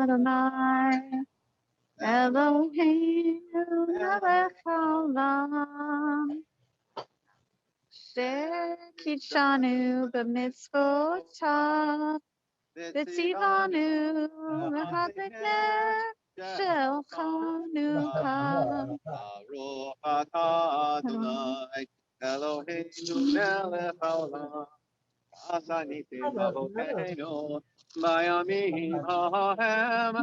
Adonai, Eloheinu melech haolam, shekidshanu b'mitzvotav, v'tzivanu l'hadlikneh shel Hanukkah. Baruch atah Adonai, Eloheinu melech haolam, asanitim avoteinu, bayamim hahem.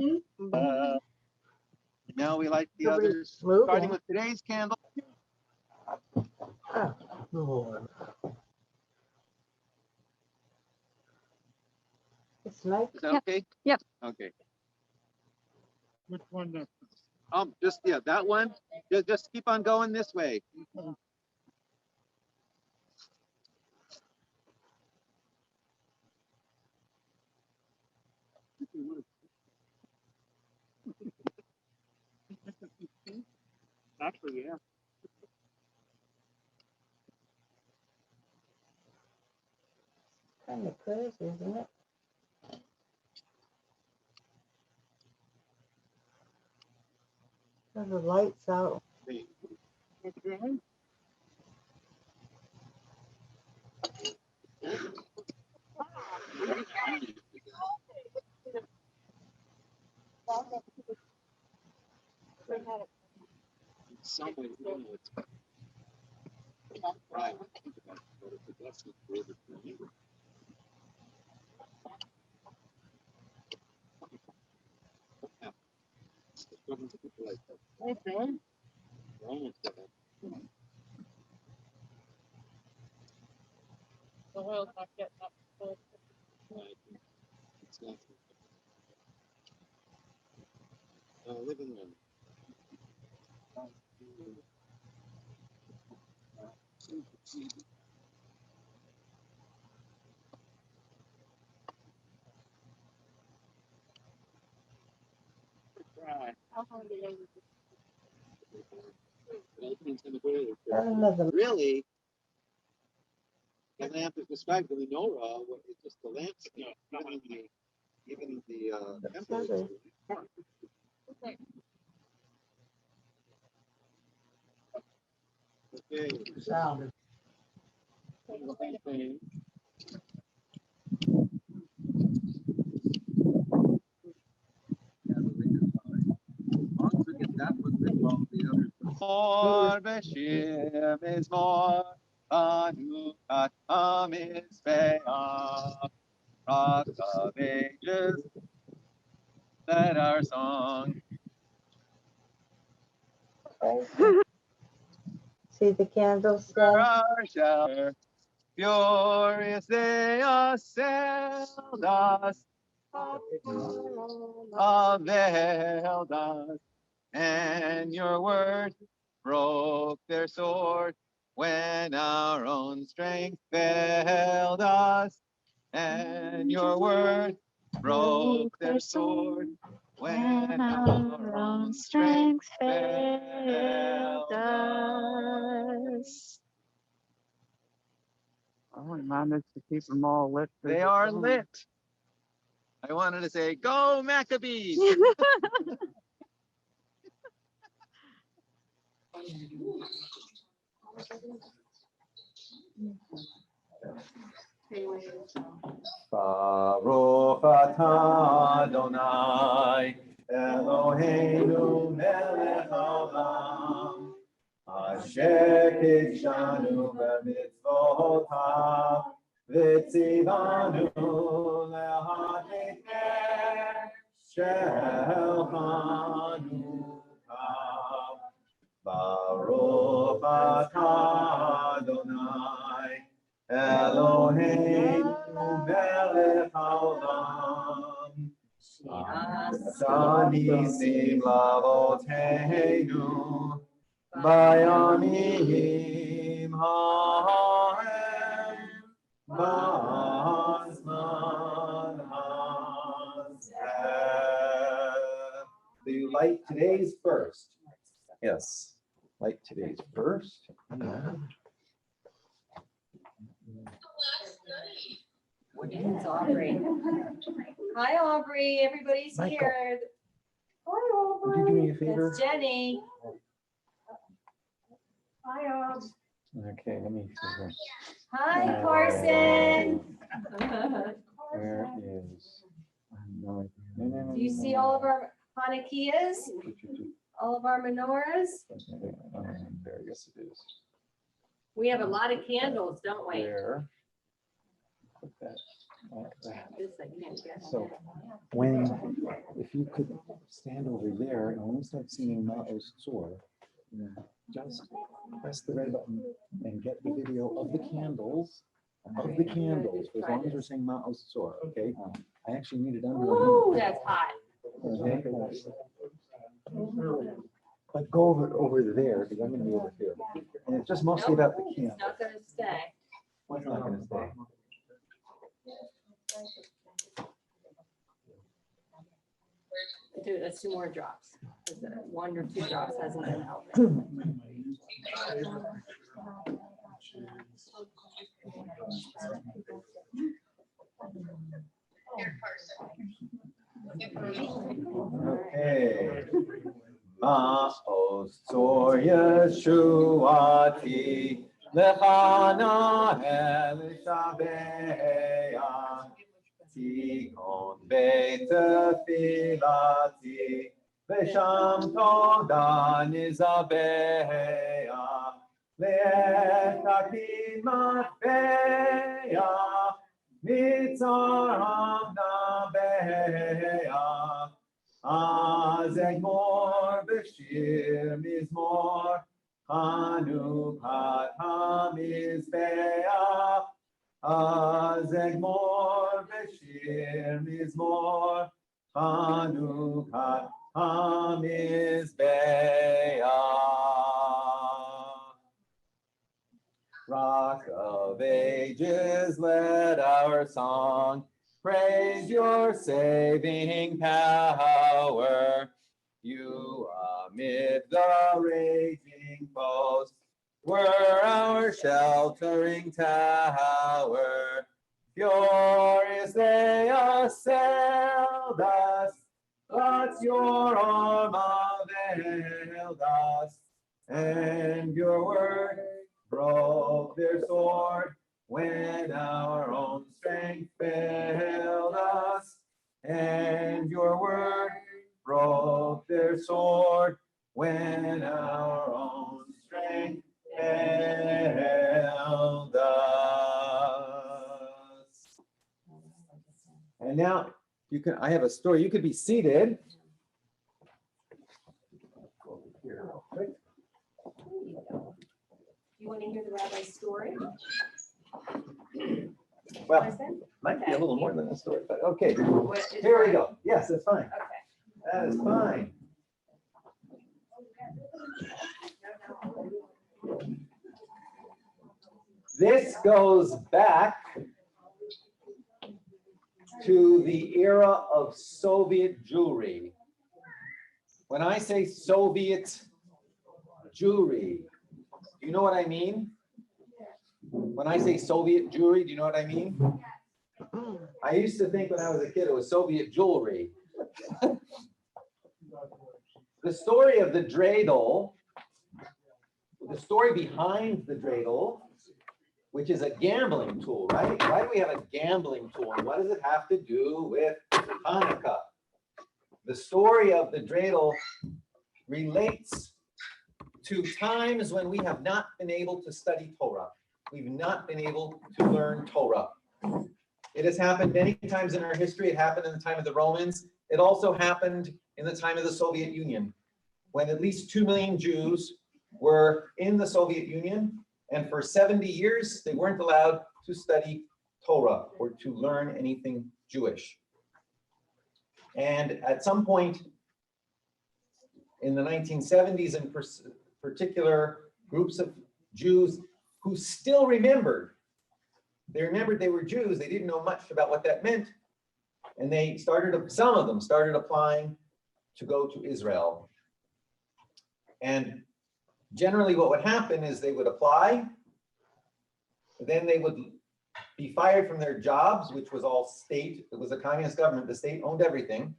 Now we light the others, starting with today's candle. It's like Is that okay? Yep. Okay. Which one? Just that one. Just keep on going this way. Actually, yeah. kind of crazy, isn't it? So the lights out. Okay. Somewhere, it's right. The oil's not getting up. Living room. Right. Really, the lamp is described in the Norah. It's just the lamp. Even in the temple. Okay. Sound. More Beshir is more. Hanukkah Mizbeach. Rock of ages. Let our song. See the candles there? Our shelter. Furious they assailed us. Availed us. And your word broke their sword when our own strength failed us. And your word broke their sword when our own strength failed us. Oh, I managed to keep them all lit. They are lit. I wanted to say, go Maccabees! Baruch atah Adonai, Eloheinu melech haolam, asher kidshanu b'mitzvotav, v'tzivanu lehadlikneh shel Hanukkah. Baruch atah Adonai, Eloheinu melech haolam, aseh nisim l'avoteinu, bayamim ha'em, b'zman hazeh. Do you like today's first? Yes, like today's first. It's Aubrey. Hi, Aubrey. Everybody's Michael. here. Hi, Would you do me a favor? That's Jenny. Hi, Aub. Okay, let me see here. Hi, Carson. Where is? No, no, Do you see all of our Hanukkahs? All of our menorahs? There, yes it is. We have a lot of candles, don't we? There. Put that like that. This I can't get. So if you could stand over there and when you start singing Ma'oz Tzor, just press the red button and get the video of the candles. Of the candles, as long as we're saying Ma'oz Tzor, okay? I actually need it under a Ooh, minute. that's hot. Okay? But go over there, because I'm gonna be over here. And it's just mostly Nope, about the It's candles. not gonna stay. What's not gonna stay? Let's do more drops. 'Cause, 1 or 2 drops hasn't been helping. Okay. Ma'oz Tzor Yeshuati Lechana Elishabeya Tikon Beit Tefilati Vesham Toda Nizabeya Le'etakin Matbeya Mitzaram Nabeya Azegmor B'Shir Mizmor Hanukkah Hamizbeach Azegmor B'Shir Mizmor Hanukkah Hamizbeach. Rock of ages, let our song praise your saving power. You amid the raging foes were our sheltering tower. Furious they assailed us, but your arm availed us, and your word broke their sword when our own strength failed us, and your word broke their sword when our own strength failed us. And now you can, I have a story. You could be seated. Go over here real quick. You want to hear the rabbi's story? Well, Carson? might be a little more than a story, but okay. What is Here we that? go. Yes, that's fine. Okay. That is fine. This goes back to the era of Soviet Jewry. When I say Soviet Jewry, do you know what I mean? When I say Soviet Jewry, do you know what I mean? I used to think when I was a kid it was Soviet jewelry. The story of the dreidel, the story behind the dreidel, which is a gambling tool, right? Why do we have a gambling tool? And what does it have to do with Hanukkah? The story of the dreidel relates to times when we have not been able to study Torah. We've not been able to learn Torah. It has happened many times in our history. It happened in the time of the Romans. It also happened in the time of the Soviet Union, when at least 2 million Jews were in the Soviet Union, and for 70 years, they weren't allowed to study Torah or to learn anything Jewish. And at some point in the 1970s, in particular, groups of Jews who still remembered, they remembered they were Jews, they didn't know much about what that meant, and they started, some of them started applying to go to Israel. And generally what would happen is they would apply, then they would be fired from their jobs, which was all state. It was a communist government. The state owned everything.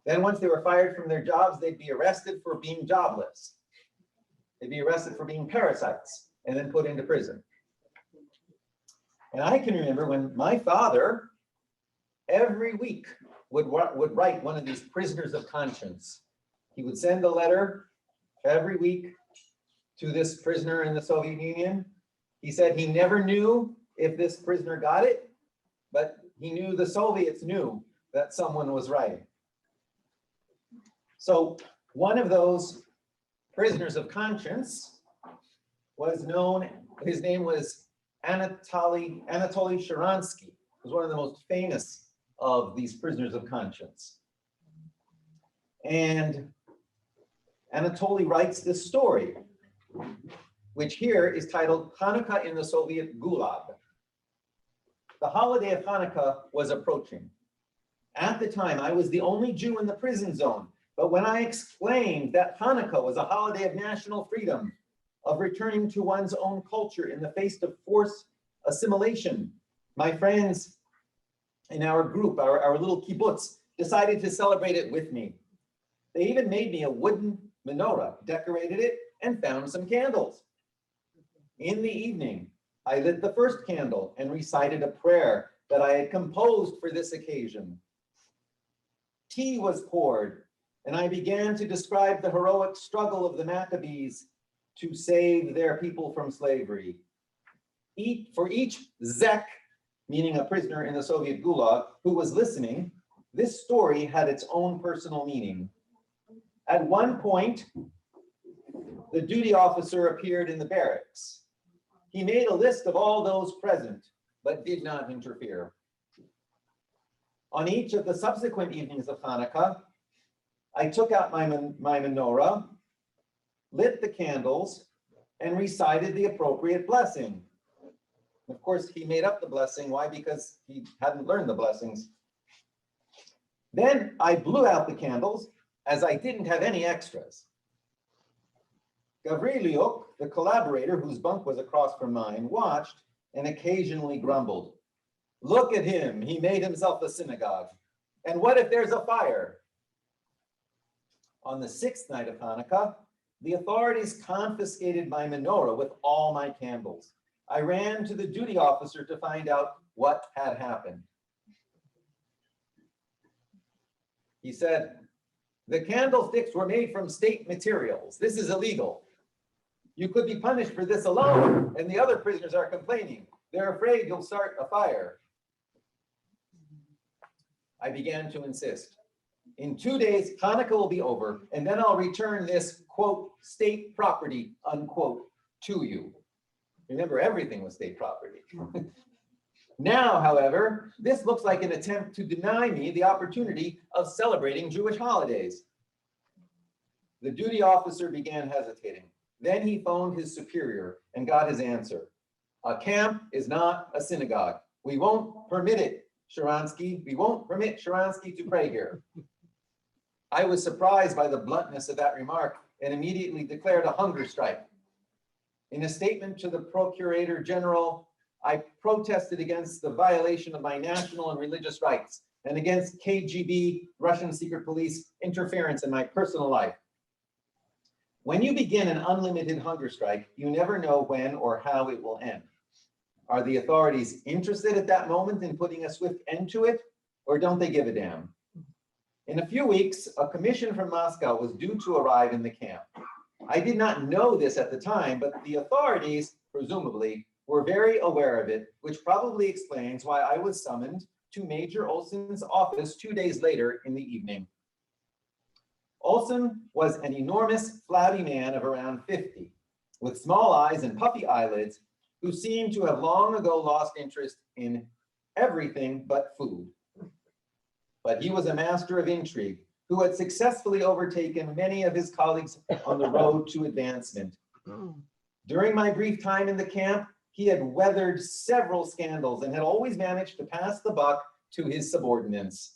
Then once they were fired from their jobs, they'd be arrested for being jobless. They'd be arrested for being parasites and then put into prison. And I can remember when my father every week would write one of these prisoners of conscience. He would send a letter every week to this prisoner in the Soviet Union. He said he never knew if this prisoner got it, but he knew the Soviets knew that someone was writing. So one of those prisoners of conscience was known, his name was Anatoly Sharansky. He was one of the most famous of these prisoners of conscience. And Anatoly writes this story, which here is titled Hanukkah in the Soviet Gulag. The holiday of Hanukkah was approaching. At the time, I was the only Jew in the prison zone, but when I exclaimed that Hanukkah was a holiday of national freedom, of returning to one's own culture in the face of forced assimilation, my friends in our group, our little kibbutz, decided to celebrate it with me. They even made me a wooden menorah, decorated it, and found some candles. In the evening, I lit the first candle and recited a prayer that I had composed for this occasion. Tea was poured, and I began to describe the heroic struggle of the Maccabees to save their people from slavery. For each zek, meaning a prisoner in the Soviet Gulag, who was listening, this story had its own personal meaning. At one point, the duty officer appeared in the barracks. He made a list of all those present, but did not interfere. On each of the subsequent evenings of Hanukkah, I took out my menorah, lit the candles, and recited the appropriate blessing. Of course, he made up the blessing. Why? Because he hadn't learned the blessings. Then I blew out the candles, as I didn't have any extras. Gavriliuk, the collaborator whose bunk was across from mine, watched and occasionally grumbled. Look at him, he made himself a synagogue. And what if there's a fire? On the sixth night of Hanukkah, the authorities confiscated my menorah with all my candles. I ran to the duty officer to find out what had happened. He said, the candlesticks were made from state materials. This is illegal. You could be punished for this alone, and the other prisoners are complaining. They're afraid you'll start a fire. I began to insist. In 2 days, Hanukkah will be over, and then I'll return this, quote, state property, unquote, to you. Remember, everything was state property. Now, however, this looks like an attempt to deny me the opportunity of celebrating Jewish holidays. The duty officer began hesitating. Then he phoned his superior and got his answer. A camp is not a synagogue. We won't permit it, Sharansky. We won't permit Sharansky to pray here. I was surprised by the bluntness of that remark and immediately declared a hunger strike. In a statement to the Procurator General, I protested against the violation of my national and religious rights and against KGB, Russian secret police, interference in my personal life. When you begin an unlimited hunger strike, you never know when or how it will end. Are the authorities interested at that moment in putting a swift end to it, or don't they give a damn? In a few weeks, a commission from Moscow was due to arrive in the camp. I did not know this at the time, but the authorities, presumably, were very aware of it, which probably explains why I was summoned to Major Olson's office 2 days later in the evening. Olson was an enormous, flabby man of around 50, with small eyes and puffy eyelids, who seemed to have long ago lost interest in everything but food. But he was a master of intrigue, who had successfully overtaken many of his colleagues on the road to advancement. During my brief time in the camp, he had weathered several scandals and had always managed to pass the buck to his subordinates.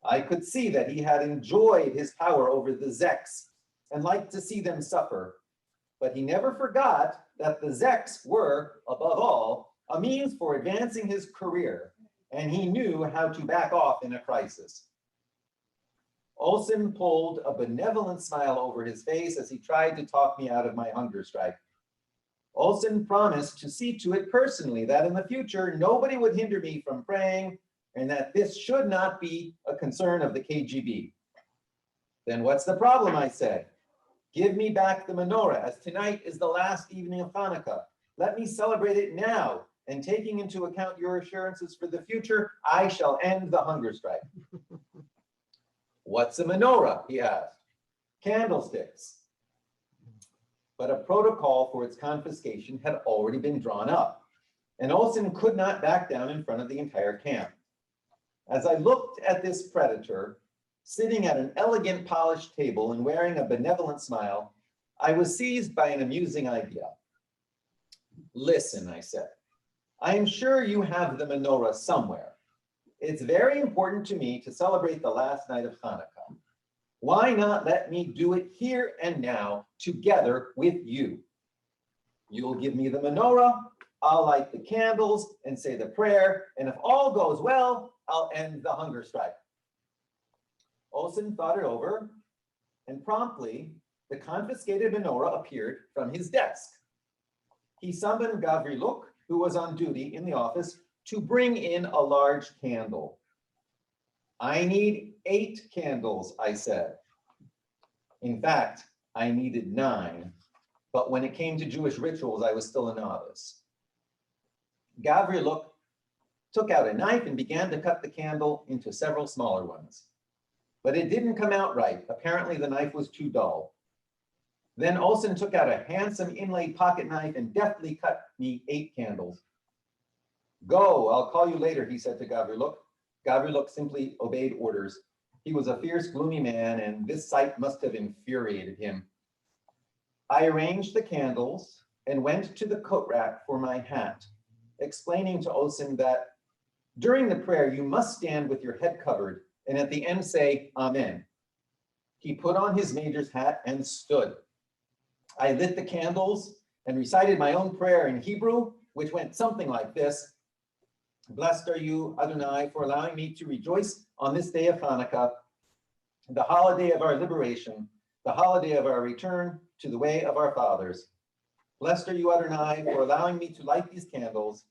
I could see that he had enjoyed his power over the zeks and liked to see them suffer. But he never forgot that the zeks were, above all, a means for advancing his career, and he knew how to back off in a crisis. Olson pulled a benevolent smile over his face as he tried to talk me out of my hunger strike. Olson promised to see to it personally that in the future, nobody would hinder me from praying and that this should not be a concern of the KGB. Then what's the problem, I said. Give me back the menorah, as tonight is the last evening of Hanukkah. Let me celebrate it now, and taking into account your assurances for the future, I shall end the hunger strike. What's a menorah, he asked. Candlesticks. But a protocol for its confiscation had already been drawn up, and Olson could not back down in front of the entire camp. As I looked at this predator, sitting at an elegant polished table and wearing a benevolent smile, I was seized by an amusing idea. Listen, I said, I am sure you have the menorah somewhere. It's very important to me to celebrate the last night of Hanukkah. Why not let me do it here and now together with you? You'll give me the menorah, I'll light the candles and say the prayer, and if all goes well, I'll end the hunger strike. Olson thought it over, and promptly, the confiscated menorah appeared from his desk. He summoned Gavriluk, who was on duty in the office, to bring in a large candle. I need 8 candles, I said. In fact, I needed 9, but when it came to Jewish rituals, I was still a novice. Gavriluk took out a knife and began to cut the candle into several smaller ones. But it didn't come out right. Apparently the knife was too dull. Then Olson took out a handsome inlaid pocket knife and deftly cut me 8 candles. Go, I'll call you later, he said to Gavriluk. Gavriluk simply obeyed orders. He was a fierce, gloomy man, and this sight must have infuriated him. I arranged the candles and went to the coat rack for my hat, explaining to Olson that during the prayer, you must stand with your head covered and at the end say, Amen. He put on his major's hat and stood. I lit the candles and recited my own prayer in Hebrew, which went something like this. Blessed are you, Adonai, for allowing me to rejoice on this day of Hanukkah, the holiday of our liberation, the holiday of our return to the way of our fathers. Blessed are you, Adonai, for allowing me to light these candles.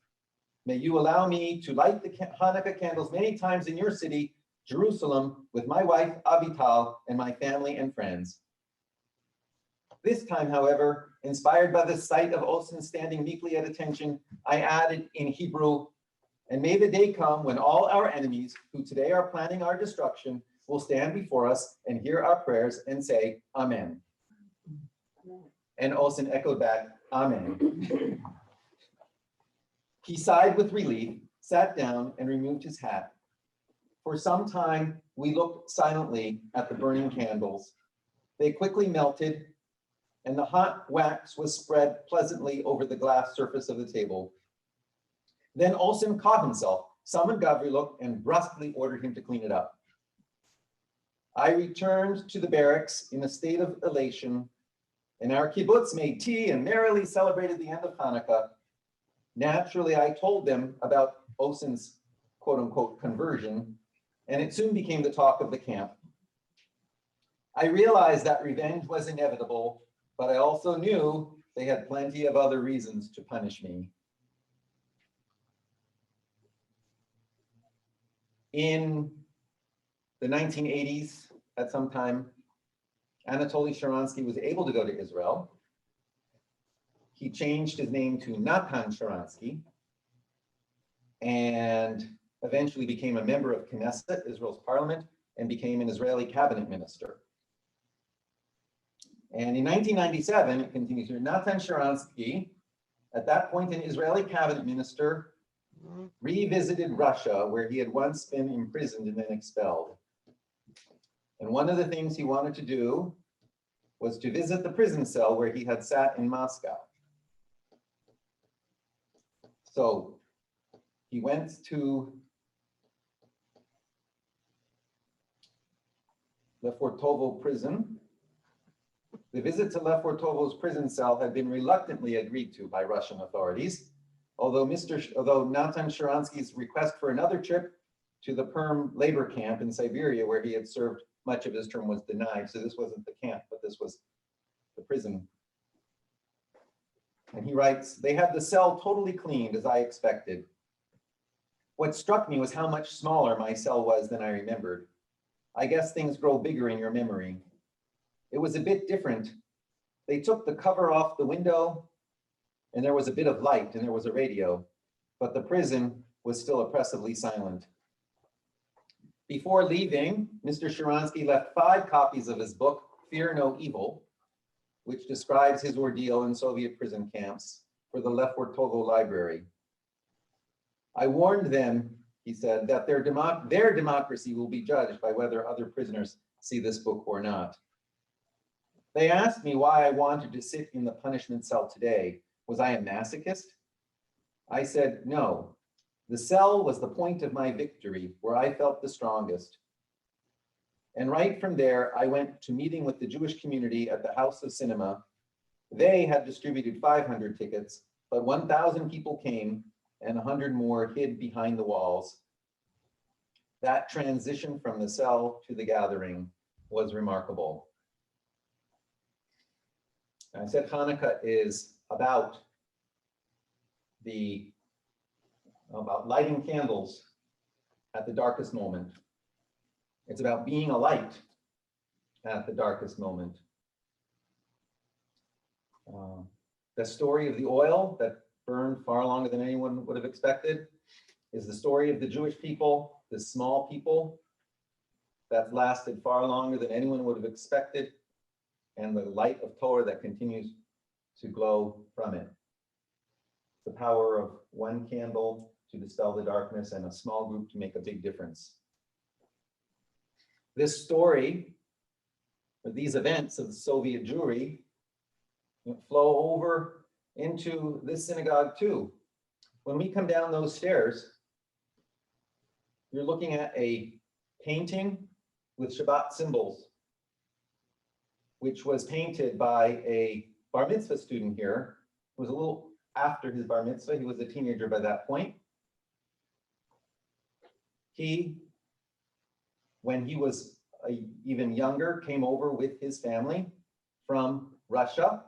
May you allow me to light the Hanukkah candles many times in your city, Jerusalem, with my wife, Avital, and my family and friends. This time, however, inspired by the sight of Olson standing meekly at attention, I added in Hebrew, and may the day come when all our enemies, who today are planning our destruction, will stand before us and hear our prayers and say, Amen. And Olson echoed back, Amen. He sighed with relief, sat down, and removed his hat. For some time, we looked silently at the burning candles. They quickly melted, and the hot wax was spread pleasantly over the glass surface of the table. Then Olson caught himself, summoned Gavriluk, and brusquely ordered him to clean it up. I returned to the barracks in a state of elation, and our kibbutz made tea and merrily celebrated the end of Hanukkah. Naturally, I told them about Olson's quote-unquote conversion, and it soon became the talk of the camp. I realized that revenge was inevitable, but I also knew they had plenty of other reasons to punish me. In the 1980s, at some time, Anatoly Sharansky was able to go to Israel. He changed his name to Natan Sharansky and eventually became a member of Knesset, Israel's parliament, and became an Israeli cabinet minister. And in 1997, it continues here, Natan Sharansky, at that point an Israeli cabinet minister, revisited Russia, where he had once been imprisoned and then expelled. And one of the things he wanted to do was to visit the prison cell where he had sat in Moscow. So he went to Lefortovo prison. The visit to Lefortovo's prison cell had been reluctantly agreed to by Russian authorities, although Natan Sharansky's request for another trip to the Perm labor camp in Siberia, where he had served much of his term, was denied. So this wasn't the camp, but this was the prison. And he writes, they had the cell totally cleaned as I expected. What struck me was how much smaller my cell was than I remembered. I guess things grow bigger in your memory. It was a bit different. They took the cover off the window and there was a bit of light and there was a radio, but the prison was still oppressively silent. Before leaving, Mr. Sharansky left 5 copies of his book, Fear No Evil, which describes his ordeal in Soviet prison camps, for the Lefort Togo Library. I warned them, he said, that their democracy will be judged by whether other prisoners see this book or not. They asked me why I wanted to sit in the punishment cell today. Was I a masochist? I said, no. The cell was the point of my victory, where I felt the strongest. And right from there, I went to meeting with the Jewish community at the House of Cinema. They had distributed 500 tickets, but 1,000 people came and 100 more hid behind the walls. That transition from the cell to the gathering was remarkable. I said Hanukkah is about lighting candles at the darkest moment. It's about being a light at the darkest moment. The story of the oil that burned far longer than anyone would have expected is the story of the Jewish people, the small people that lasted far longer than anyone would have expected, and the light of Torah that continues to glow from it. The power of one candle to dispel the darkness and a small group to make a big difference. This story, or these events of the Soviet Jewry, flow over into this synagogue too. When we come down those stairs, you're looking at a painting with Shabbat symbols, which was painted by a bar mitzvah student here. It was a little after his bar mitzvah. He was a teenager by that point. He, when he was even younger, came over with his family from Russia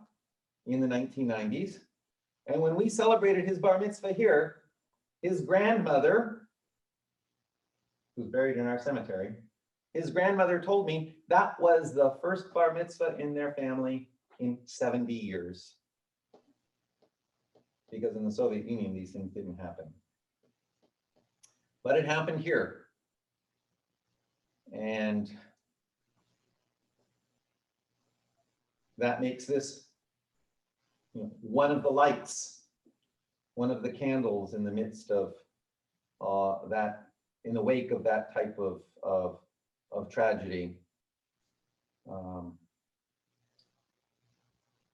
in the 1990s. And when we celebrated his bar mitzvah here, his grandmother, who's buried in our cemetery, his grandmother told me that was the first bar mitzvah in their family in 70 years. Because in the Soviet Union, these things didn't happen. But it happened here. And that makes this one of the lights, one of the candles in the midst of that, in the wake of that type of tragedy.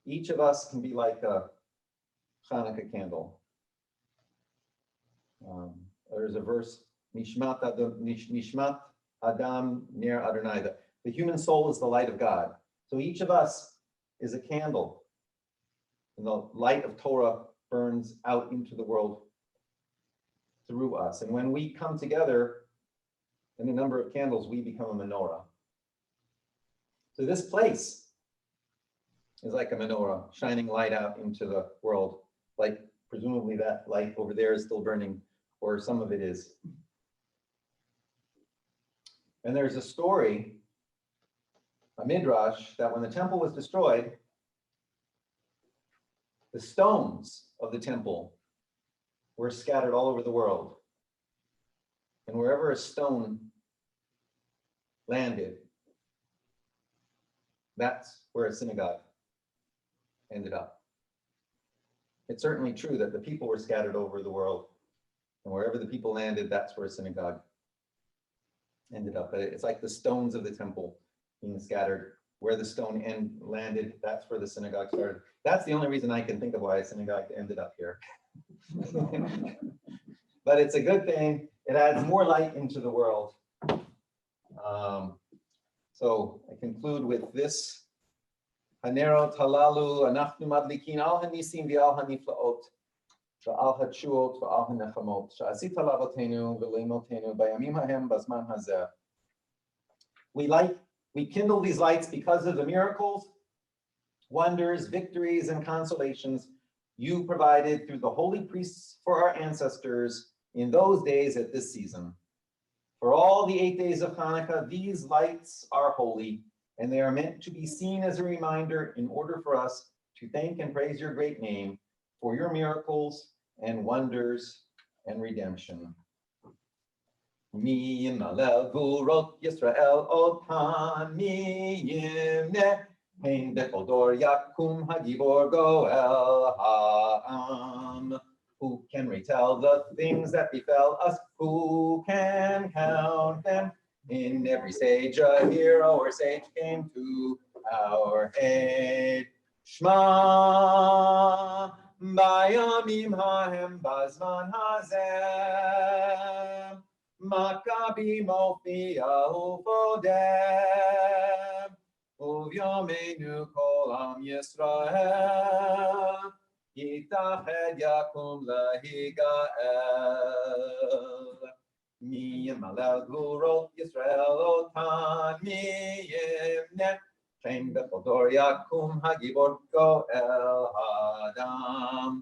Each of us can be like a Hanukkah candle. There's a verse, Nishmat Adam Ner Adonai. The human soul is the light of God. So each of us is a candle. And the light of Torah burns out into the world through us. And when we come together in a number of candles, we become a menorah. So this place is like a menorah, shining light out into the world. Like presumably that light over there is still burning, or some of it is. And there's a story, a midrash, that when the temple was destroyed, the stones of the temple were scattered all over the world. And wherever a stone landed, that's where a synagogue ended up. It's certainly true that the people were scattered over the world, and wherever the people landed, that's where a synagogue ended up. But it's like the stones of the temple being scattered. Where the stone landed, that's where the synagogue started. That's the only reason I can think of why a synagogue ended up here. But it's a good thing. It adds more light into the world. So I conclude with this. Hanerot halalu anachnu madlikin al hanisim v'al haniflaot. ועל התשועות ועל הנחמות, שעשית לאבותינו ולאמותינו בימים ההם בזמן הזה. We kindle these lights because of the miracles, wonders, victories, and consolations you provided through the holy priests for our ancestors in those days at this season. For all the 8 days of Hanukkah, these lights are holy, and they are meant to be seen as a reminder in order for us to thank and praise your great name for your miracles and wonders and redemption. Mi yimnalel gurot Yisrael otan mi yimneh hein bechol dor yakum hagibor goel ha'am. Who can retell the things that befell us? Who can count them? In every stage a hero or sage came to our aid. Shema bayamim hahem bazman hazem. Maccabi mofia ufodem. Uvyomenu kol am Yisrael. Yitached yakum lehigael. Mi yimalel gurot Yisrael otan mi yimneh. Shem bechol yakum hagibor goel hadam.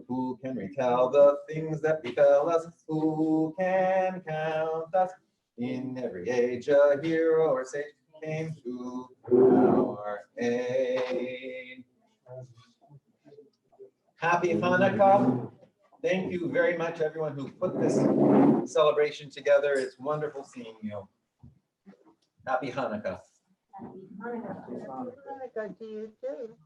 Who can retell the things that befell us? Who can count us? In every age a hero or sage came to our aid. Happy Hanukkah. Thank you very much, everyone who put this celebration together. It's wonderful seeing you. Happy Hanukkah. Happy Hanukkah. Hanukkah to you too.